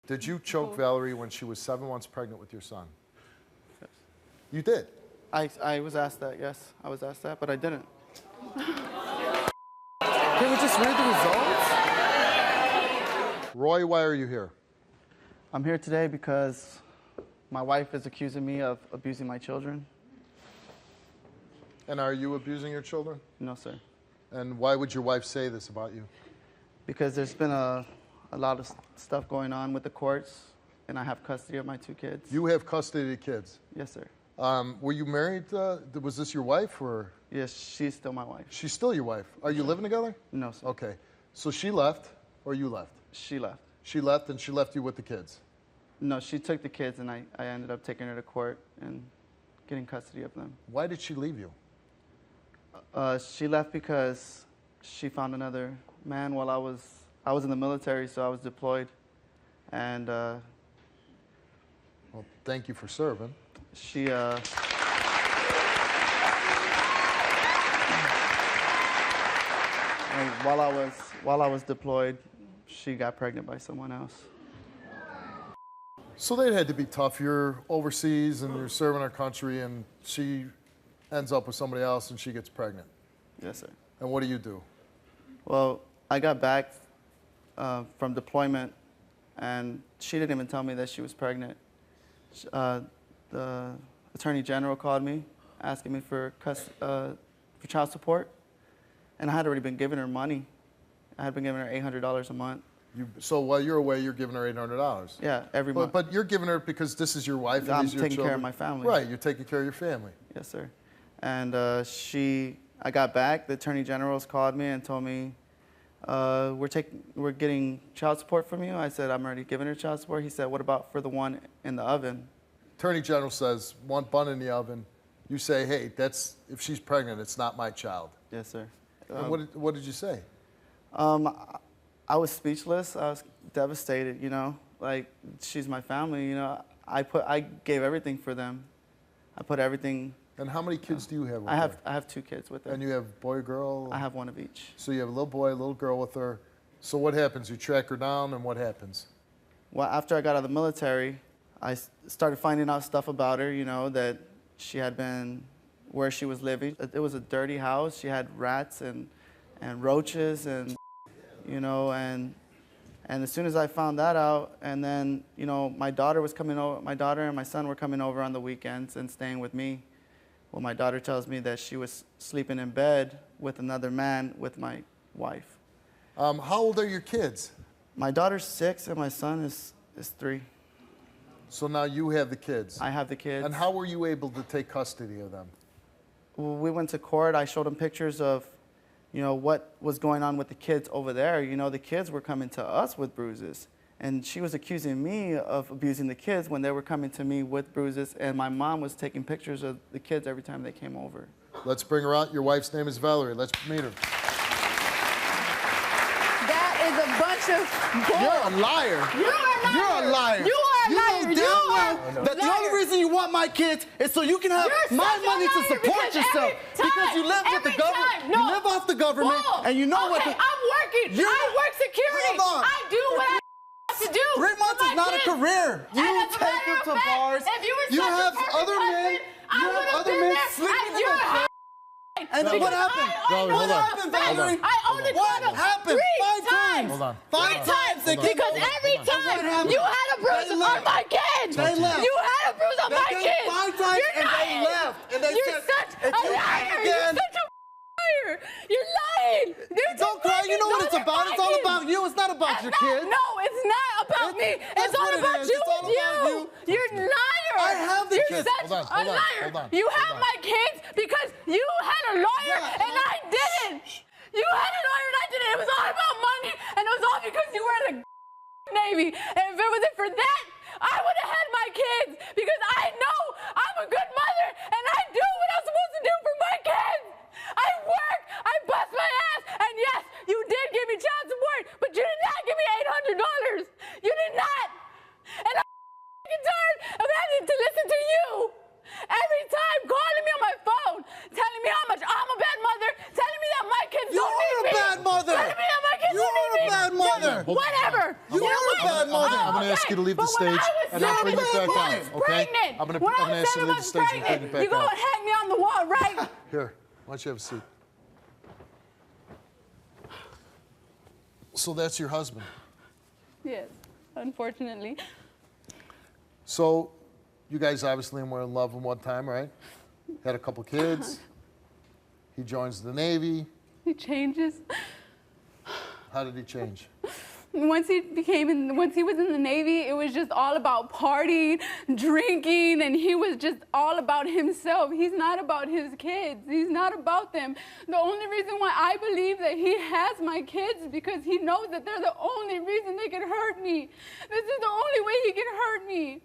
Did you choke Valerie when she was 7 months pregnant with your son? Yes. You did? I was asked that, yes. I was asked that, but I didn't. Can we just read the results? Roy, why are you here? I'm here today because my wife is accusing me of abusing my children. And are you abusing your children? No, sir. And why would your wife say this about you? Because there's been a lot of stuff going on with the courts, and I have custody of my 2 kids. You have custody of the kids? Yes, sir. Were you married? Was this your wife? Or? Yes, she's still my wife. She's still your wife. Are you living together? No, sir. Okay. So she left, or you left? She left. She left, and she left you with the kids? No, she took the kids, and I ended up taking her to court and getting custody of them. Why did she leave you? She left because she found another man while I was in the military, so I was deployed. And well, thank you for serving. She while I was deployed, she got pregnant by someone else. So that had to be tough. You're overseas and you're serving our country, and she ends up with somebody else and she gets pregnant. Yes, sir. And what do you do? Well, I got back from deployment, and she didn't even tell me that she was pregnant. The Attorney General called me, asking me for child support, and I had already been giving her money. I had been giving her $800 a month. So while you're away, you're giving her $800? Yeah, every month. But you're giving her because this is your wife and I'm these are your taking care of children? my family. Right, you're taking care of your family. Yes, sir. And I got back. The Attorney General's called me and told me, we're getting child support from you. I said, I'm already giving her child support. He said, what about for the one in the oven? Attorney General says, one bun in the oven. You say, hey, if she's pregnant, it's not my child. Yes, sir. And what did you say? I was speechless. I was devastated, you know. Like, she's my family, you know. I gave everything for them. I put everything. And how many kids do you have with I her? have 2 kids with her. And you have boy, girl? I have 1 of each. So you have a little boy, a little girl with her. So what happens? You track her down, and what happens? Well, after I got out of the military, I started finding out stuff about her, you know, that she had been where she was living. It was a dirty house. She had rats and roaches and, you know, and as soon as I found that out, and then, you know, my daughter was coming over, my daughter and my son were coming over on the weekends and staying with me. Well, my daughter tells me that she was sleeping in bed with another man with my wife. How old are your kids? My daughter's 6 and my son is 3. So now you have the kids. I have the kids. And how were you able to take custody of them? Well, we went to court. I showed them pictures of, you know, what was going on with the kids over there. You know, the kids were coming to us with bruises. And she was accusing me of abusing the kids when they were coming to me with bruises. And my mom was taking pictures of the kids every time they came over. Let's bring her out. Your wife's name is Valerie. Let's meet her. That is a bunch of bull. You're a liar. You're a liar. You are a liar. You know damn well that the only reason you want my kids is so you can have my money to support yourself. Because you live with the government. You live off the government, and you know what? I'm working. I work security. Hold on. I do what I have to do. 3 months is not a career. You take them to bars. You have other men. You have other men sleeping in the bed. And then what happened? What happened, Valerie? I own the What condo happened? 3 times. Hold on. 5 times. Because every time you had a bruise on my kids. They left. You had a bruise on my They kids. came 5 times You're and they lying. left. And they You're said, such if a you liar. come You're again, such a liar. You're lying. don't cry. You know what it's about. It's all about you. It's not about your kids. No, it's not about me. It's all what it about is. you It's all and about you. You're a liar. I have the You're kids. such Hold on, a liar. hold on, You hold have on. my kids because you had a lawyer Yeah, and I didn't. You had a lawyer and I didn't. It was all about money, and it was all because you were in the Navy. And if it wasn't for that, I would have had my kids because I know I'm a good mother and I do what I'm supposed to do for my kids. I work, I bust my ass, and yes, you did give me child support, but you did not give me $800. You did not. And I'm tired of having to listen to you every time calling me on my phone, telling me how much I'm a bad mother, telling me that my kids You don't need are a me. bad mother. Telling me that my kids You don't are need a me. bad mother. Whatever. You are a bad mother. I'm going to to ask you to leave the stage, and I'll bring it back out, okay? I'm going to ask you to leave the stage and bring it back out. You're going to hang me on the wall, right? Here, why don't you have a seat? So that's your husband. Yes, unfortunately. So you guys obviously were in love at one time, right? Had a couple kids. He joins the Navy. He changes. How did he change? Once he was in the Navy, it was just all about partying, drinking, and he was just all about himself. He's not about his kids. He's not about them. The only reason why I believe that he has my kids is because he knows that they're the only reason they can hurt me. This is the only way he can hurt me.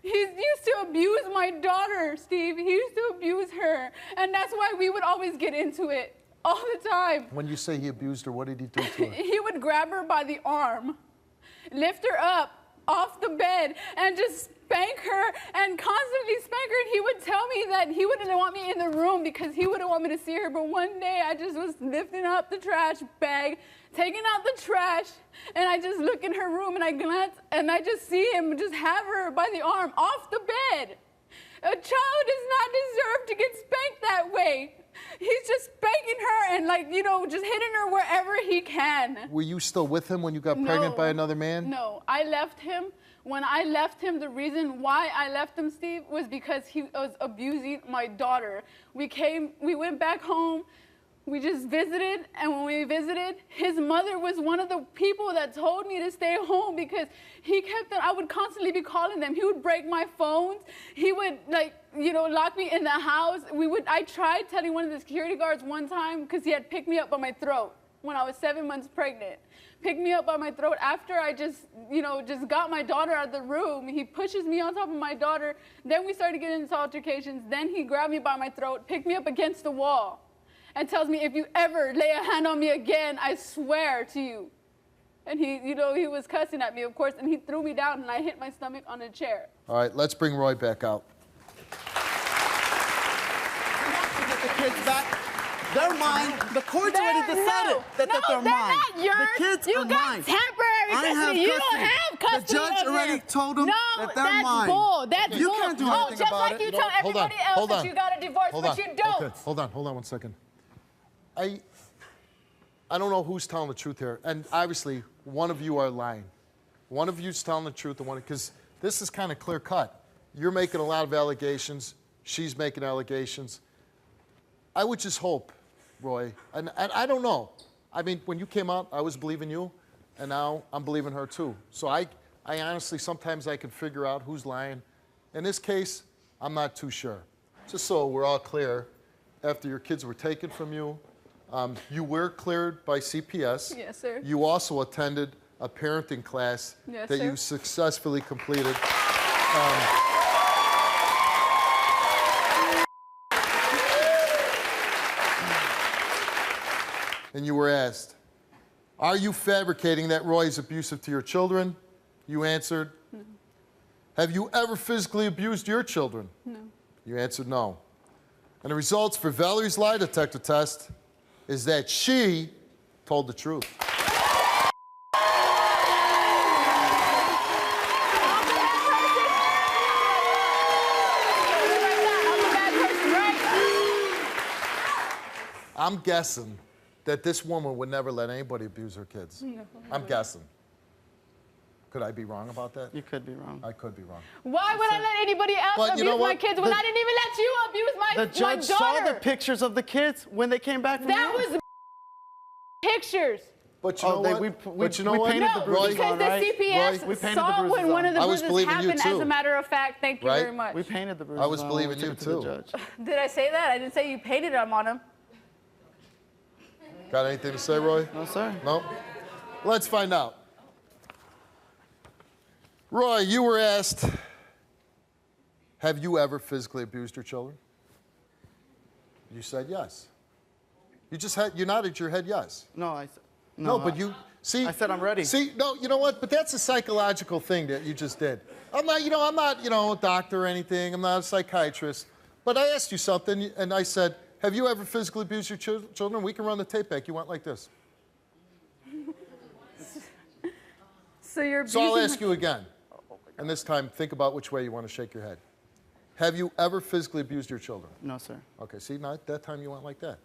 He used to abuse my daughter, Steve. He used to abuse her, and that's why we would always get into it. All the time. When you say he abused her, what did he do to her? He would grab her by the arm, lift her up off the bed, and just spank her and constantly spank her. And he would tell me that he wouldn't want me in the room because he wouldn't want me to see her. But one day I just was lifting up the trash bag, taking out the trash, and I just look in her room and I glance and I just see him just have her by the arm off the bed. A child does not deserve to get spanked that way. He's just spanking her and, like, you know, just hitting her wherever he can. Were you still with him when you got pregnant by another man? No, I left him. When I left him, the reason why I left him, Steve, was because he was abusing my daughter. We went back home. We just visited, and when we visited, his mother was one of the people that told me to stay home because I would constantly be calling them. He would break my phones. He would, like, you know, lock me in the house. I tried telling one of the security guards one time because he had picked me up by my throat when I was 7 months pregnant. Picked me up by my throat after I just got my daughter out of the room. He pushes me on top of my daughter. Then we started getting into altercations. Then he grabbed me by my throat, picked me up against the wall, and tells me, if you ever lay a hand on me again, I swear to you. And he was cussing at me, of course, and he threw me down, and I hit my stomach on a chair. All right, let's bring Roy back out. Get the kids back. They're mine. The court's already decided that they're mine. Not yours. The kids you are got mine. temporary custody. I have You custody. don't have custody. The judge of already them. told them that they're that's mine. Bull. That's You bull. can't do anything just about like it. you tell everybody else that you got a divorce, but you don't. Okay, hold on 1 second. I don't know who's telling the truth here, and obviously one of you are lying. One of you's telling the truth, because this is kind of clear cut. You're making a lot of allegations. She's making allegations. I would just hope, Roy, and I don't know. I mean, when you came out, I was believing you, and now I'm believing her too. So I honestly, sometimes I can figure out who's lying. In this case, I'm not too sure. Just so we're all clear, after your kids were taken from you, you were cleared by CPS. Yes, sir. You also attended a parenting class Yes, that sir. you successfully completed. And you were asked, are you fabricating that Roy is abusive to your children? You answered, no. Have you ever physically abused your children? No. You answered no. And the results for Valerie's lie detector test is that she told the truth. I'm guessing that this woman would never let anybody abuse her kids. No. I'm guessing. Could I be wrong about that? You could be wrong. I could be wrong. Why would I let anybody else abuse my kids when I didn't even let you abuse my daughter? The judge saw the pictures of the kids when they came back from That was pictures. But you know what? But you know what? No, Roy, because the CPS we painted saw the bruises when one of the I was bruises believing you happened, too. as a matter of fact. Thank you Right? very much. We painted the bruises. I was on believing when we you took it to the too. judge. Did I say that? I didn't say you painted them on them. Got anything to say, Roy? No, sir. No? Let's find out. Roy, you were asked, have you ever physically abused your children? You said yes. You nodded your head yes. No, No, but you, see. I said I'm ready. See, no, you know what? But that's a psychological thing that you just did. I'm not a doctor or anything. I'm not a psychiatrist. But I asked you something, and I said, have you ever physically abused your children? We can run the tape back. You went like this. So you're So I'll ask you again. And this time, think about which way you want to shake your head. Have you ever physically abused your children? No, sir. Okay, see, now that time you went like that.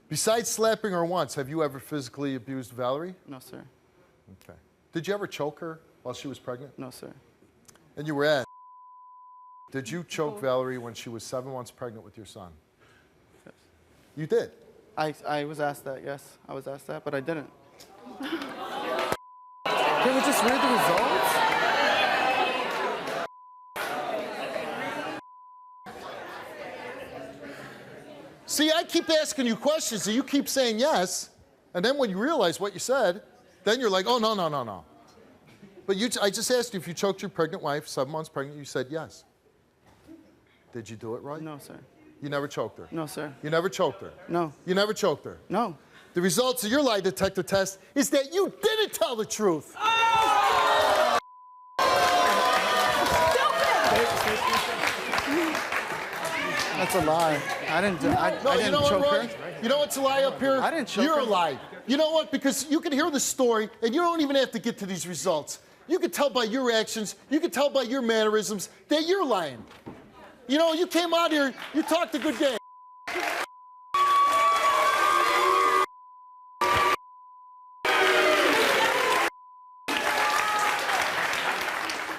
Besides slapping her once, have you ever physically abused Valerie? No, sir. Okay. Did you ever choke her while she was pregnant? No, sir. And you were asked, did you choke Valerie when she was 7 months pregnant with your son? Yes. You did? I was asked that, yes. I was asked that, but I didn't. Can we just read the results? See, I keep asking you questions and you keep saying yes, and then when you realize what you said, then you're like, oh, no, no, no, no. But I just asked you if you choked your pregnant wife, 7 months pregnant, you said yes. Did you do it, Roy? No, sir. You never choked her? No, sir. You never choked her? No. You never choked her? No. The results of your lie detector test is that you didn't tell the truth. That's a lie. I didn't choke her. You know what's a lie up here? I didn't choke You're her. a lie. You know what? Because you can hear the story, and you don't even have to get to these results. You can tell by your actions, you can tell by your mannerisms that you're lying. You know, you came out here, you talked a good game.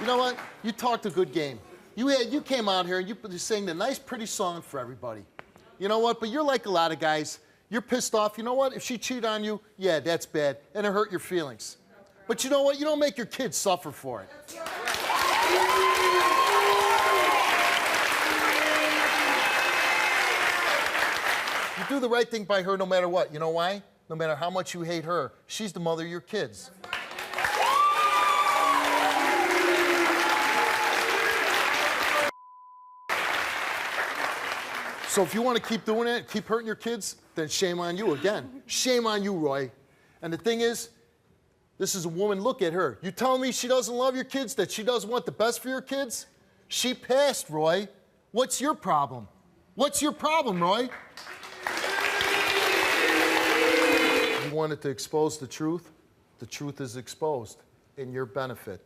You know what? You talked a good game. You came out here and you sang the nice, pretty song for everybody. You know what? But you're like a lot of guys. You're pissed off. You know what? If she cheated on you, yeah, that's bad, and it hurt your feelings. But you know what? You don't make your kids suffer for it. You do the right thing by her no matter what. You know why? No matter how much you hate her, she's the mother of your kids. So if you want to keep doing it, keep hurting your kids, then shame on you again. Shame on you, Roy. And the thing is, this is a woman, look at her. You telling me she doesn't love your kids, that she doesn't want the best for your kids? She passed, Roy. What's your problem? What's your problem, Roy? You wanted to expose the truth is exposed in your benefit,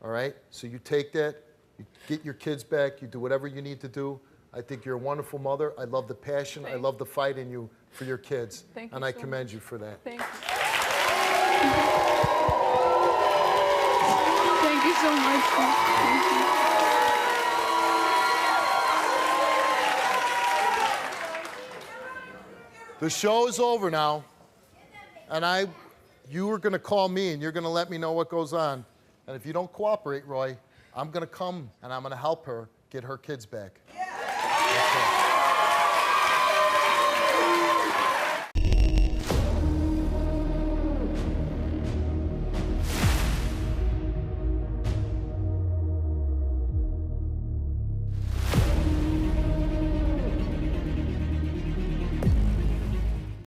all right? So you take that, you get your kids back, you do whatever you need to do. I think you're a wonderful mother. I love the passion. I love the fight in you for your kids. Thank you and I so commend much. you for that. Thank you. Thank you so much. Thank you. The show is over now. And you are going to call me and you're going to let me know what goes on. And if you don't cooperate, Roy, I'm going to come and I'm going to help her get her kids back.